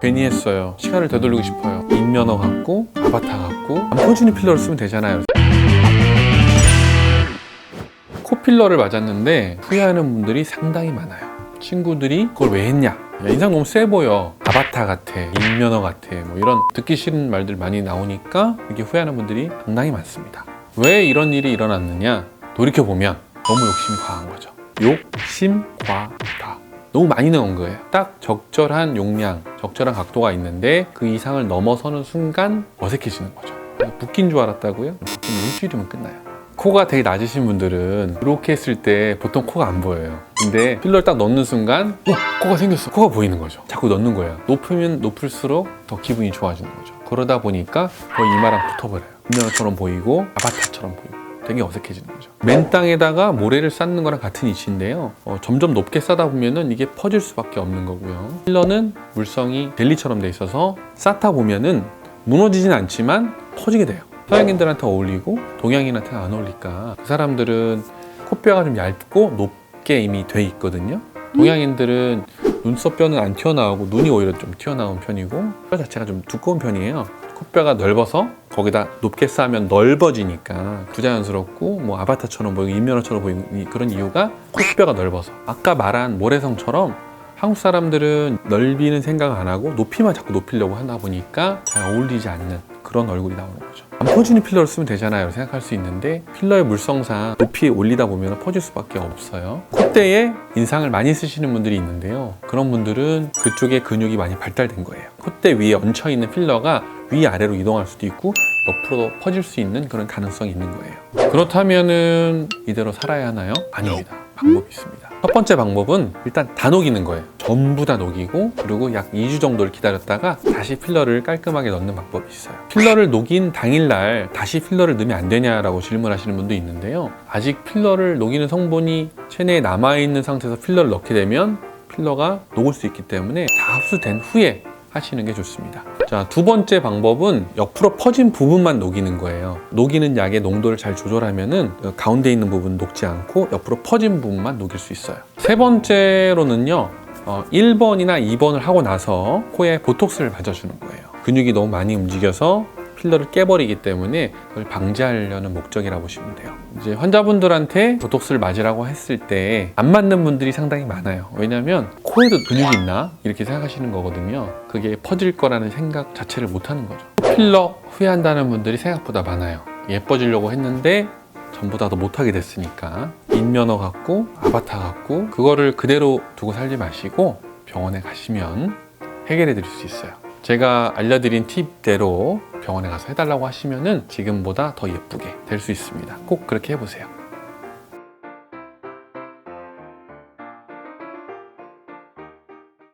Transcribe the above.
괜히 했어요. 시간을 되돌리고 싶어요. 인면허 갖고 아바타 갖고 안 퍼지는 필러를 쓰면 되잖아요. 코 필러를 맞았는데 후회하는 분들이 상당히 많아요. 친구들이 그걸 왜 했냐, 야, 인상 너무 세 보여, 아바타 같아, 인면허 같아, 뭐 이런 듣기 싫은 말들 많이 나오니까 이렇게 후회하는 분들이 상당히 많습니다. 왜 이런 일이 일어났느냐, 돌이켜보면 너무 욕심이 과한 거죠. 욕심 과다. 너무 많이 넣은 거예요. 딱 적절한 용량, 적절한 각도가 있는데 그 이상을 넘어서는 순간 어색해지는 거죠. 붓긴 줄 알았다고요? 붓기는 일주일이면 끝나요. 코가 되게 낮으신 분들은 이렇게 했을 때 보통 코가 안 보여요. 근데 필러를 딱 넣는 순간 코가 생겼어. 코가 보이는 거죠. 자꾸 넣는 거예요. 높으면 높을수록 더 기분이 좋아지는 거죠. 그러다 보니까 거의 이마랑 붙어버려요. 인면허처럼 보이고 아바타처럼 보이고 되게 어색해지는 거죠. 맨 땅에다가 모래를 쌓는 거랑 같은 이치인데요. 점점 높게 쌓다 보면은 이게 퍼질 수밖에 없는 거고요. 필러는 물성이 젤리처럼 돼 있어서 쌓다 보면은 무너지진 않지만 퍼지게 돼요. 서양인들한테 어울리고 동양인한테는 안 어울릴까. 그 사람들은 코뼈가 좀 얇고 높게 이미 돼 있거든요. 동양인들은 눈썹뼈는 안 튀어나오고 눈이 오히려 좀 튀어나온 편이고 뼈 자체가 좀 두꺼운 편이에요. 코뼈가 넓어서 거기다 높게 쌓으면 넓어지니까 부자연스럽고 뭐 아바타처럼 보이고 인면허처럼 보이는 그런 이유가 코뼈가 넓어서. 아까 말한 모래성처럼 한국 사람들은 넓이는 생각 안 하고 높이만 자꾸 높이려고 하다 보니까 잘 어울리지 않는 그런 얼굴이 나오는 거죠. 안 퍼지는 필러를 쓰면 되잖아요 생각할 수 있는데 필러의 물성상 높이 올리다 보면 퍼질 수밖에 없어요. 콧대에 인상을 많이 쓰시는 분들이 있는데요. 그런 분들은 그쪽에 근육이 많이 발달된 거예요. 콧대 위에 얹혀있는 필러가 위아래로 이동할 수도 있고 옆으로도 퍼질 수 있는 그런 가능성이 있는 거예요. 그렇다면은 이대로 살아야 하나요? 아닙니다. 방법이 있습니다. 첫 번째 방법은 일단 다 녹이는 거예요. 전부 다 녹이고 그리고 약 2주 정도를 기다렸다가 다시 필러를 깔끔하게 넣는 방법이 있어요. 필러를 녹인 당일날 다시 필러를 넣으면 안 되냐라고 질문하시는 분도 있는데요. 아직 필러를 녹이는 성분이 체내에 남아있는 상태에서 필러를 넣게 되면 필러가 녹을 수 있기 때문에 다 흡수된 후에 하시는 게 좋습니다. 자, 두 번째 방법은 옆으로 퍼진 부분만 녹이는 거예요. 녹이는 약의 농도를 잘 조절하면은 가운데 있는 부분 녹지 않고 옆으로 퍼진 부분만 녹일 수 있어요. 세 번째로는요, 1번이나 2번을 하고 나서 코에 보톡스를 맞아주는 거예요. 근육이 너무 많이 움직여서 필러를 깨버리기 때문에 그걸 방지하려는 목적이라고 보시면 돼요. 이제 환자분들한테 보톡스를 맞으라고 했을 때 안 맞는 분들이 상당히 많아요. 왜냐면 코에도 근육이 있나? 이렇게 생각하시는 거거든요. 그게 퍼질 거라는 생각 자체를 못 하는 거죠. 필러 후회한다는 분들이 생각보다 많아요. 예뻐지려고 했는데 전부 다 못하게 됐으니까 인면허 갖고 아바타 갖고 그거를 그대로 두고 살지 마시고 병원에 가시면 해결해 드릴 수 있어요. 제가 알려드린 팁대로 병원에 가서 해달라고 하시면은 지금보다 더 예쁘게 될 수 있습니다. 꼭 그렇게 해보세요.